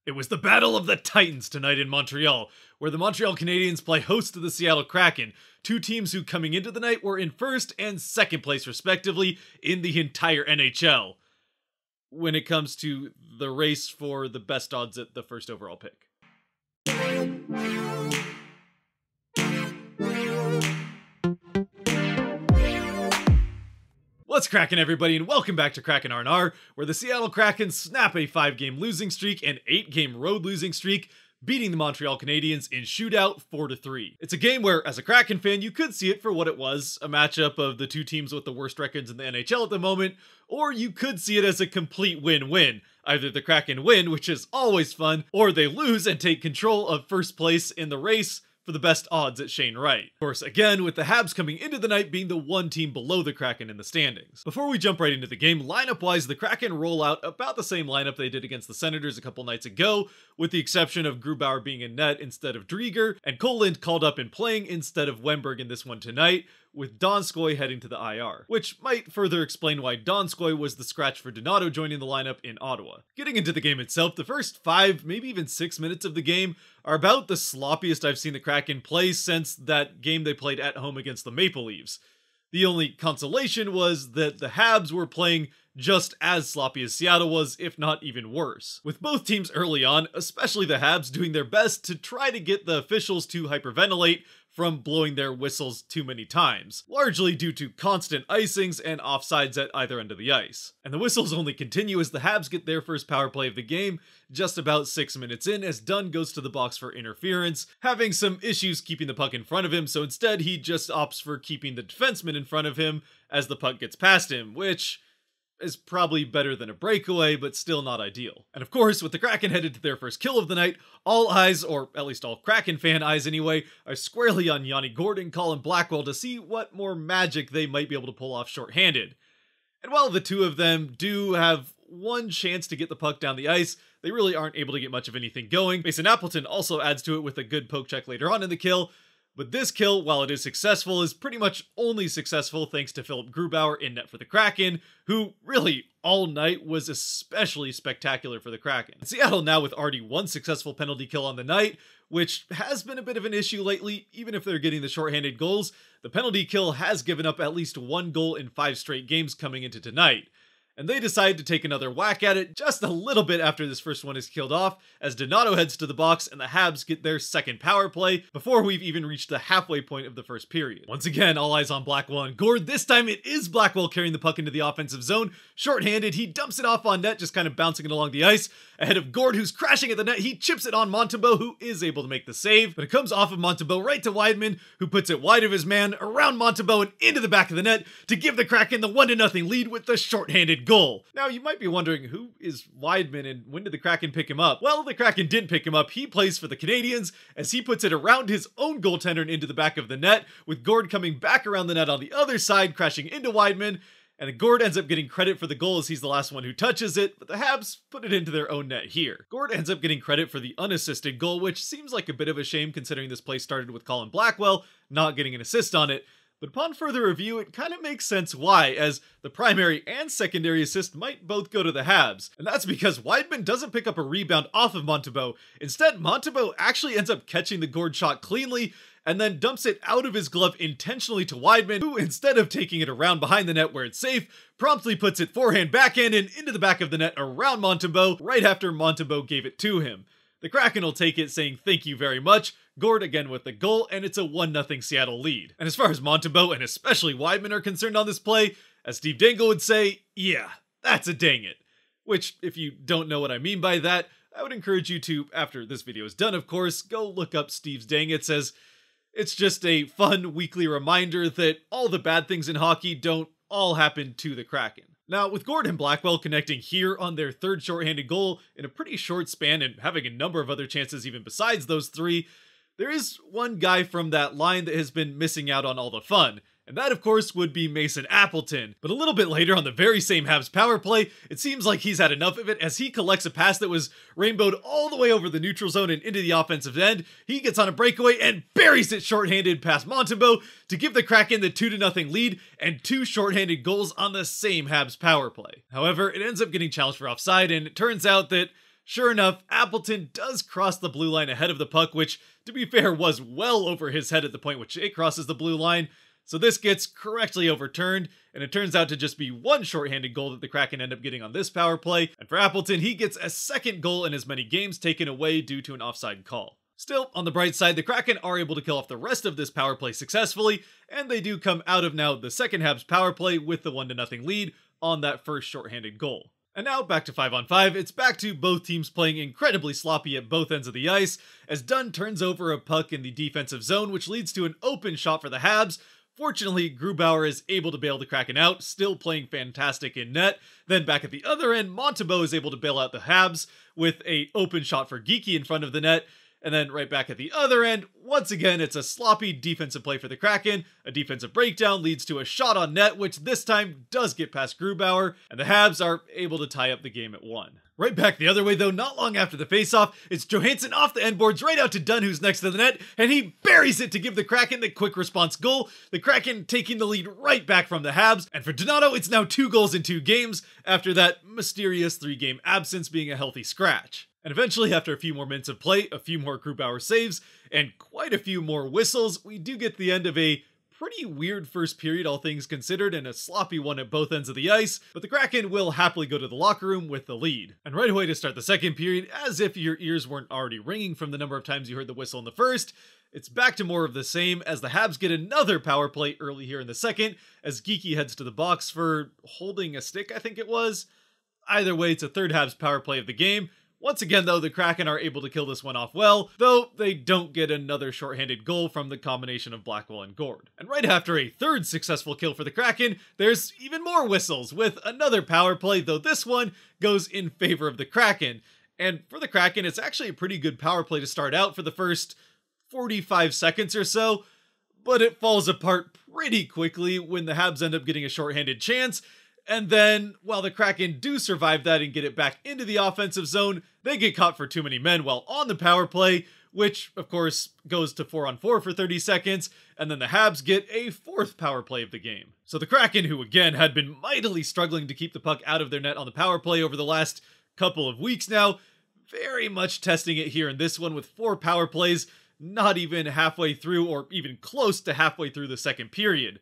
It was the Battle of the Titans tonight in Montreal, where the Montreal Canadiens play host to the Seattle Kraken, two teams who coming into the night were in first and second place respectively in the entire NHL, when it comes to the race for the best odds at the first overall pick. What's cracking, everybody, and welcome back to Kraken R&R, where the Seattle Kraken snap a 5-game losing streak and 8-game road losing streak, beating the Montreal Canadiens in shootout 4-3. It's a game where, as a Kraken fan, you could see it for what it was, a matchup of the two teams with the worst records in the NHL at the moment, or you could see it as a complete win-win. Either the Kraken win, which is always fun, or they lose and take control of first place in the race for the best odds at Shane Wright. Of course, again, with the Habs coming into the night being the one team below the Kraken in the standings. Before we jump right into the game, lineup-wise, the Kraken roll out about the same lineup they did against the Senators a couple nights ago, with the exception of Grubauer being in net instead of Drieger, and Kohlund called up and playing instead of Wennberg in this one tonight, with Donskoy heading to the IR, which might further explain why Donskoy was the scratch for Donato joining the lineup in Ottawa. Getting into the game itself, the first 5, maybe even 6 minutes of the game are about the sloppiest I've seen the Kraken play since that game they played at home against the Maple Leafs. The only consolation was that the Habs were playing just as sloppy as Seattle was, if not even worse. With both teams early on, especially the Habs, doing their best to try to get the officials to hyperventilate from blowing their whistles too many times, largely due to constant icings and offsides at either end of the ice. And the whistles only continue as the Habs get their first power play of the game just about 6 minutes in, as Dunn goes to the box for interference, having some issues keeping the puck in front of him, so instead he just opts for keeping the defenseman in front of him as the puck gets past him, which is probably better than a breakaway, but still not ideal. And of course, with the Kraken headed to their first kill of the night, all eyes, or at least all Kraken fan eyes anyway, are squarely on Yanni Gourde, Colin Blackwell to see what more magic they might be able to pull off shorthanded. And while the two of them do have one chance to get the puck down the ice, they really aren't able to get much of anything going. Mason Appleton also adds to it with a good poke check later on in the kill, but this kill, while it is successful, is pretty much only successful thanks to Philip Grubauer in net for the Kraken, who really all night was especially spectacular for the Kraken. Seattle now with already one successful penalty kill on the night, which has been a bit of an issue lately. Even if they're getting the shorthanded goals, the penalty kill has given up at least one goal in 5 straight games coming into tonight. And they decide to take another whack at it just a little bit after this first one is killed off, as Donato heads to the box and the Habs get their second power play before we've even reached the halfway point of the first period. Once again, all eyes on Blackwell and Gourde. This time it is Blackwell carrying the puck into the offensive zone. Shorthanded, he dumps it off on net, just kind of bouncing it along the ice. Ahead of Gourde, who's crashing at the net, he chips it on Montembeault, who is able to make the save, but it comes off of Montembeault right to Wideman, who puts it wide of his man, around Montembeault and into the back of the net to give the Kraken the 1-0 lead with the shorthanded goal. Now, you might be wondering, who is Wideman and when did the Kraken pick him up? Well, the Kraken didn't pick him up. He plays for the Canadiens as he puts it around his own goaltender and into the back of the net, with Gourde coming back around the net on the other side, crashing into Wideman. And Gourde ends up getting credit for the goal as he's the last one who touches it, but the Habs put it into their own net here. Gourde ends up getting credit for the unassisted goal, which seems like a bit of a shame considering this play started with Colin Blackwell not getting an assist on it. But upon further review, it kind of makes sense why, as the primary and secondary assist might both go to the Habs. And that's because Wideman doesn't pick up a rebound off of Montembeault. Instead, Montembeault actually ends up catching the Gourde shot cleanly, and then dumps it out of his glove intentionally to Wideman, who, instead of taking it around behind the net where it's safe, promptly puts it forehand backhand and into the back of the net around Montembeault right after Montembeault gave it to him. The Kraken will take it, saying thank you very much. Gourde again with the goal, and it's a 1-0 Seattle lead. And as far as Montembeault and especially Wideman are concerned on this play, as Steve Dangle would say, yeah, that's a dang it. Which, if you don't know what I mean by that, I would encourage you to, after this video is done of course, go look up Steve's dang it, as it's just a fun weekly reminder that all the bad things in hockey don't all happen to the Kraken. Now, with Gourde and Blackwell connecting here on their third shorthanded goal in a pretty short span and having a number of other chances even besides those three, there is one guy from that line that has been missing out on all the fun, and that of course would be Mason Appleton. But a little bit later on the very same Habs power play, it seems like he's had enough of it as he collects a pass that was rainbowed all the way over the neutral zone and into the offensive end. He gets on a breakaway and buries it shorthanded past Montembeault to give the Kraken the 2-0 lead and 2 shorthanded goals on the same Habs power play. However, it ends up getting challenged for offside, and it turns out that Sure enough, Appleton does cross the blue line ahead of the puck, which, to be fair, was well over his head at the point which it crosses the blue line, so this gets correctly overturned, and it turns out to just be one shorthanded goal that the Kraken end up getting on this power play, and for Appleton, he gets a second goal in as many games taken away due to an offside call. Still, on the bright side, the Kraken are able to kill off the rest of this power play successfully, and they do come out of now the second Habs power play with the 1-0 lead on that first shorthanded goal. And now, back to 5-on-5, it's back to both teams playing incredibly sloppy at both ends of the ice, as Dunn turns over a puck in the defensive zone, which leads to an open shot for the Habs. Fortunately, Grubauer is able to bail the Kraken out, still playing fantastic in net. Then back at the other end, Montembeault is able to bail out the Habs with an open shot for Geekie in front of the net. And then right back at the other end, once again, it's a sloppy defensive play for the Kraken. A defensive breakdown leads to a shot on net, which this time does get past Grubauer, and the Habs are able to tie up the game at 1. Right back the other way though, not long after the faceoff, it's Johansson off the end boards right out to Dunn, who's next to the net, and he buries it to give the Kraken the quick response goal. The Kraken taking the lead right back from the Habs, and for Donato, it's now 2 goals in 2 games, after that mysterious 3-game absence being a healthy scratch. And eventually, after a few more minutes of play, a few more Grubauer saves, and quite a few more whistles, we do get the end of a pretty weird first period, all things considered, and a sloppy one at both ends of the ice, but the Kraken will happily go to the locker room with the lead. And right away to start the second period, as if your ears weren't already ringing from the number of times you heard the whistle in the first, it's back to more of the same, as the Habs get another power play early here in the second, as Geekie heads to the box for holding a stick, I think it was. Either way, it's a third Habs power play of the game. Once again, though, the Kraken are able to kill this one off well, though they don't get another shorthanded goal from the combination of Blackwell and Gord. And right after a third successful kill for the Kraken, there's even more whistles with another power play, though this one goes in favor of the Kraken. And for the Kraken, it's actually a pretty good power play to start out for the first 45 seconds or so, but it falls apart pretty quickly when the Habs end up getting a shorthanded chance. And then, while the Kraken do survive that and get it back into the offensive zone, they get caught for too many men while on the power play, which, of course, goes to 4-on-4 for 30 seconds, and then the Habs get a fourth power play of the game. So the Kraken, who again had been mightily struggling to keep the puck out of their net on the power play over the last couple of weeks now, very much testing it here in this one with 4 power plays, not even halfway through or even close to halfway through the second period.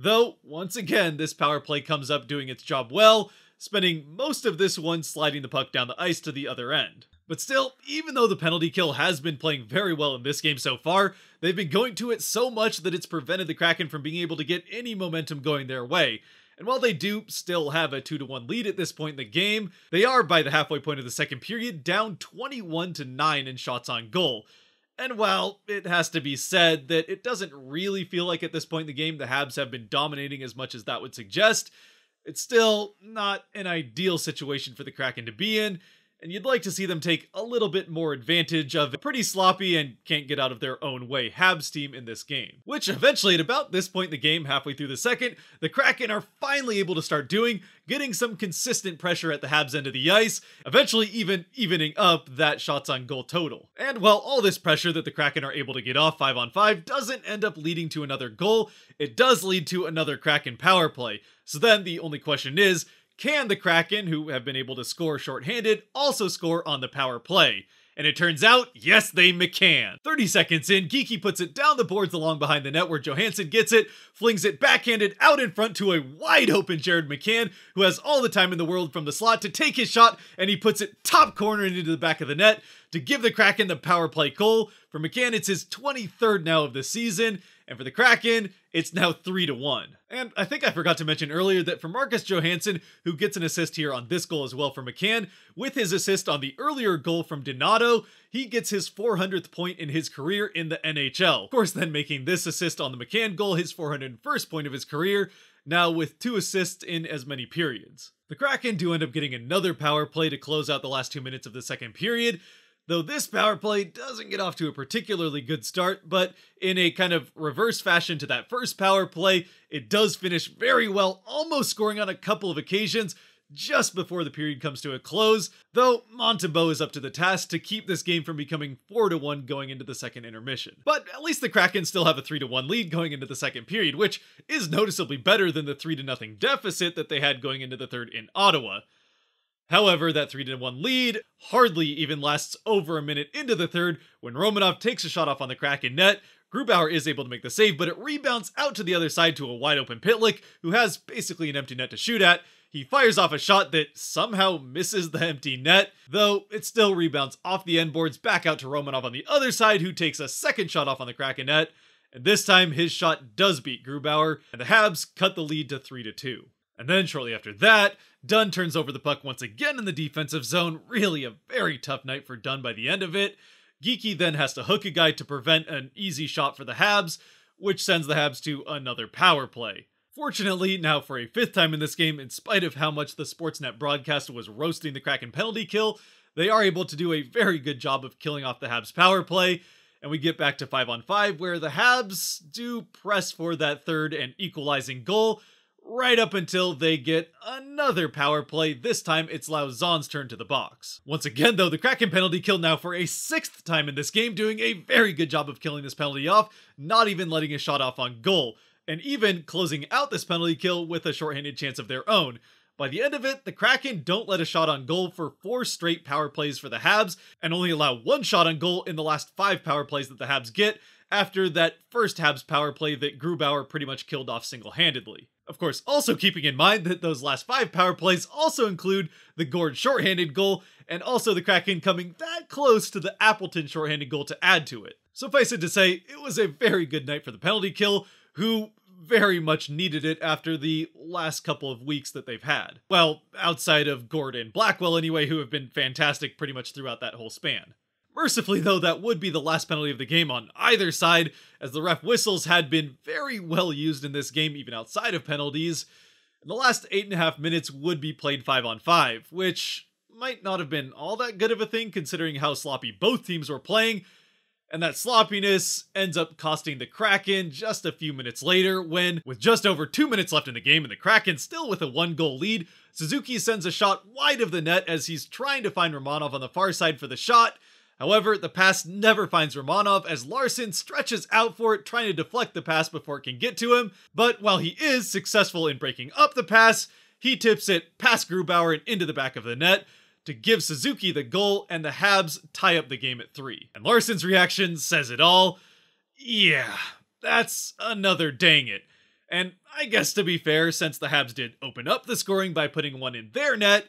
Though, once again, this power play comes up doing its job well, spending most of this one sliding the puck down the ice to the other end. But still, even though the penalty kill has been playing very well in this game so far, they've been going to it so much that it's prevented the Kraken from being able to get any momentum going their way. And while they do still have a 2-1 lead at this point in the game, they are, by the halfway point of the second period, down 21-9 in shots on goal. And while it has to be said that it doesn't really feel like at this point in the game the Habs have been dominating as much as that would suggest, it's still not an ideal situation for the Kraken to be in, and you'd like to see them take a little bit more advantage of a pretty sloppy and can't get out of their own way Habs team in this game. Which eventually, at about this point in the game, halfway through the second, the Kraken are finally able to start doing, getting some consistent pressure at the Habs end of the ice, eventually even evening up that shots on goal total. And while all this pressure that the Kraken are able to get off 5-on-5 doesn't end up leading to another goal, it does lead to another Kraken power play. So then the only question is, can the Kraken, who have been able to score shorthanded, also score on the power play? And it turns out, yes, they can. 30 seconds in, Geekie puts it down the boards along behind the net where Johansson gets it, flings it backhanded out in front to a wide open Jared McCann, who has all the time in the world from the slot to take his shot, and he puts it top corner into the back of the net to give the Kraken the power play goal. For McCann, it's his 23rd now of the season, and for the Kraken, it's now 3-1. And I think I forgot to mention earlier that for Marcus Johansson, who gets an assist here on this goal as well for McCann, with his assist on the earlier goal from Donato, he gets his 400th point in his career in the NHL. Of course, then making this assist on the McCann goal his 401st point of his career, now with 2 assists in as many periods. The Kraken do end up getting another power play to close out the last 2 minutes of the second period, though this power play doesn't get off to a particularly good start, but in a kind of reverse fashion to that first power play, it does finish very well, almost scoring on a couple of occasions just before the period comes to a close, though Montembeault is up to the task to keep this game from becoming 4-1 going into the second intermission. But at least the Kraken still have a 3-1 lead going into the second period, which is noticeably better than the 3-0 deficit that they had going into the third in Ottawa. However, that 3-1 lead hardly even lasts over a minute into the third when Romanov takes a shot off on the Kraken net. Grubauer is able to make the save, but it rebounds out to the other side to a wide open Pitlick, who has basically an empty net to shoot at. He fires off a shot that somehow misses the empty net, though it still rebounds off the end boards back out to Romanov on the other side, who takes a second shot off on the Kraken net. And this time, his shot does beat Grubauer, and the Habs cut the lead to 3-2. And then shortly after that, Dunn turns over the puck once again in the defensive zone. Really a very tough night for Dunn by the end of it. Geekie then has to hook a guy to prevent an easy shot for the Habs, which sends the Habs to another power play. Fortunately, now for a fifth time in this game, in spite of how much the Sportsnet broadcast was roasting the Kraken penalty kill, they are able to do a very good job of killing off the Habs power play, and we get back to 5-on-5, where the Habs do press for that third and equalizing goal, right up until they get another power play. This time, it's Lauzon's turn to the box. Once again, though, the Kraken penalty kill now for a sixth time in this game, doing a very good job of killing this penalty off, not even letting a shot off on goal, and even closing out this penalty kill with a shorthanded chance of their own. By the end of it, the Kraken don't let a shot on goal for 4 straight power plays for the Habs, and only allow 1 shot on goal in the last 5 power plays that the Habs get, after that first Habs power play that Grubauer pretty much killed off single-handedly. Of course, also keeping in mind that those last 5 power plays also include the Gord shorthanded goal, and also the Kraken coming that close to the Appleton shorthanded goal to add to it. Suffice it to say, it was a very good night for the penalty kill, who very much needed it after the last couple of weeks that they've had. Well, outside of Gord and Blackwell anyway, who have been fantastic pretty much throughout that whole span. Mercifully, though, that would be the last penalty of the game on either side, as the ref whistles had been very well used in this game, even outside of penalties. And the last 8.5 minutes would be played 5-on-5, which might not have been all that good of a thing considering how sloppy both teams were playing, and that sloppiness ends up costing the Kraken just a few minutes later when, with just over 2 minutes left in the game and the Kraken still with a 1-goal lead, Suzuki sends a shot wide of the net as he's trying to find Romanov on the far side for the shot. However, the pass never finds Romanov as Larson stretches out for it, trying to deflect the pass before it can get to him. But while he is successful in breaking up the pass, he tips it past Grubauer and into the back of the net to give Suzuki the goal, and the Habs tie up the game at 3. And Larson's reaction says it all. Yeah, that's another dang it. And I guess to be fair, since the Habs did open up the scoring by putting one in their net,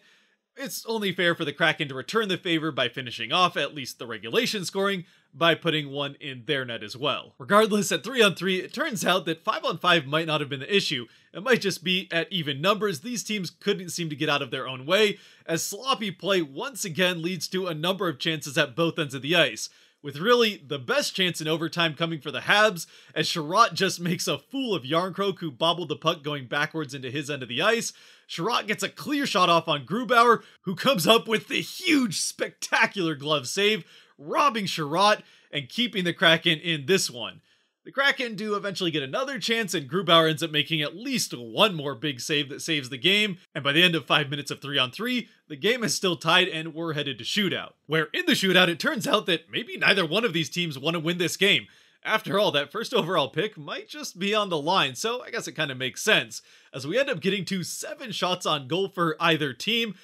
it's only fair for the Kraken to return the favor by finishing off at least the regulation scoring by putting one in their net as well. Regardless, at 3-on-3, it turns out that 5-on-5 might not have been the issue. It might just be at even numbers. These teams couldn't seem to get out of their own way, as sloppy play once again leads to a number of chances at both ends of the ice, with really the best chance in overtime coming for the Habs, as Sherratt just makes a fool of Yarncroke, who bobbled the puck going backwards into his end of the ice. Sherratt gets a clear shot off on Grubauer, who comes up with the huge, spectacular glove save, robbing Sherratt and keeping the Kraken in this one. The Kraken do eventually get another chance, and Grubauer ends up making at least one more big save that saves the game, and by the end of 5 minutes of 3-on-3, the game is still tied and we're headed to shootout. Where in the shootout, it turns out that maybe neither one of these teams want to win this game. After all, that first overall pick might just be on the line, so I guess it kind of makes sense, as we end up getting to 7 shots on goal for either team,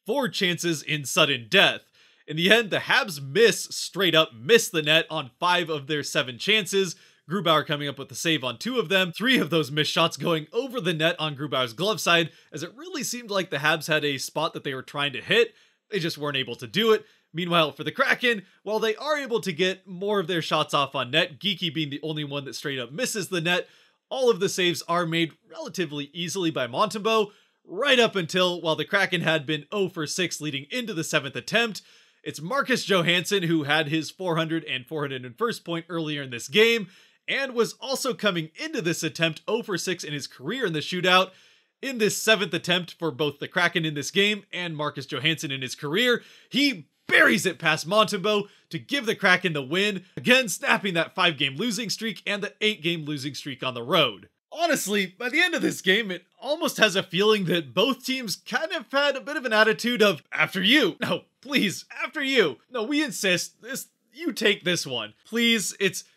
4 chances in sudden death. In the end, the Habs straight up miss the net on 5 of their 7 chances, Grubauer coming up with the save on 2 of them, 3 of those missed shots going over the net on Grubauer's glove side, as it really seemed like the Habs had a spot that they were trying to hit. They just weren't able to do it. Meanwhile, for the Kraken, while they are able to get more of their shots off on net, Geekie being the only one that straight up misses the net, all of the saves are made relatively easily by Montembeault, right up until, while the Kraken had been 0 for 6 leading into the 7th attempt, it's Marcus Johansson who had his 400 and 401st point earlier in this game, and was also coming into this attempt 0 for 6 in his career in the shootout. In this 7th attempt for both the Kraken in this game and Marcus Johansson in his career, he buries it past Montembeault to give the Kraken the win, again snapping that 5-game losing streak and the 8-game losing streak on the road. Honestly, by the end of this game, it almost has a feeling that both teams kind of had a bit of an attitude of, after you. No, please, after you. No, we insist. You take this one. Please,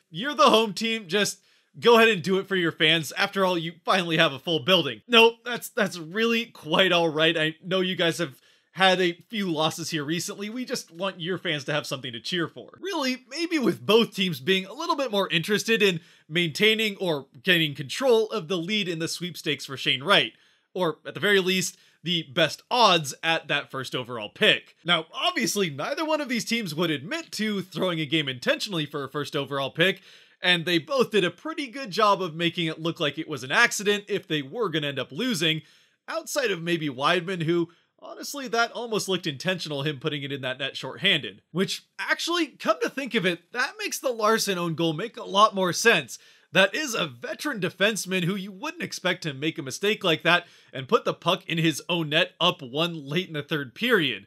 you're the home team, just go ahead and do it for your fans. After all, you finally have a full building. No, that's really quite all right. I know you guys have had a few losses here recently. We just want your fans to have something to cheer for. Really, maybe with both teams being a little bit more interested in maintaining or gaining control of the lead in the sweepstakes for Shane Wright, or at the very least, the best odds at that first overall pick. Now, obviously, neither one of these teams would admit to throwing a game intentionally for a first overall pick, and they both did a pretty good job of making it look like it was an accident if they were going to end up losing, outside of maybe Weidman, who, honestly, that almost looked intentional, him putting it in that net shorthanded. Which, actually, come to think of it, that makes the Larson own goal make a lot more sense. That is a veteran defenseman who you wouldn't expect to make a mistake like that and put the puck in his own net up one late in the third period.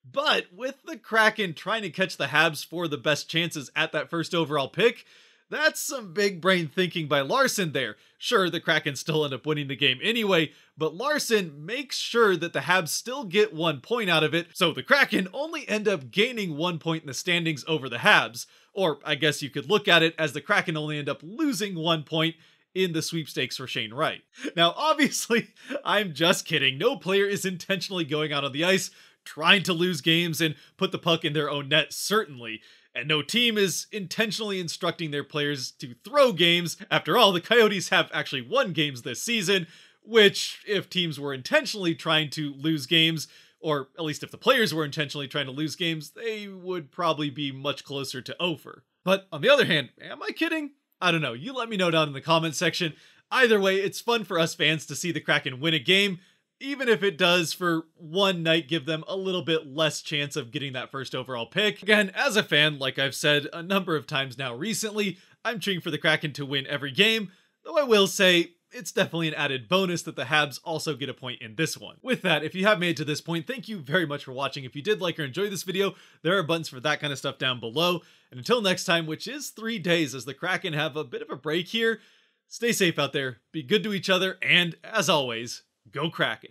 But with the Kraken trying to catch the Habs for the best chances at that first overall pick, that's some big brain thinking by Larson there. Sure, the Kraken still end up winning the game anyway, but Larson makes sure that the Habs still get 1 point out of it, so the Kraken only end up gaining 1 point in the standings over the Habs. Or I guess you could look at it as the Kraken only end up losing 1 point in the sweepstakes for Shane Wright. Now, obviously, I'm just kidding. No player is intentionally going out on the ice, trying to lose games and put the puck in their own net, certainly. And no team is intentionally instructing their players to throw games. After all, the Coyotes have actually won games this season, which, if teams were intentionally trying to lose games, or at least if the players were intentionally trying to lose games, they would probably be much closer to over. But on the other hand, am I kidding? I don't know. You let me know down in the comments section. Either way, it's fun for us fans to see the Kraken win a game, even if it does for one night give them a little bit less chance of getting that first overall pick. Again, as a fan, like I've said a number of times now recently, I'm cheering for the Kraken to win every game, though I will say, it's definitely an added bonus that the Habs also get a point in this one. With that, if you have made it to this point, thank you very much for watching. If you did like or enjoy this video, there are buttons for that kind of stuff down below. And until next time, which is 3 days as the Kraken have a bit of a break here, stay safe out there, be good to each other, and as always, go Kraken.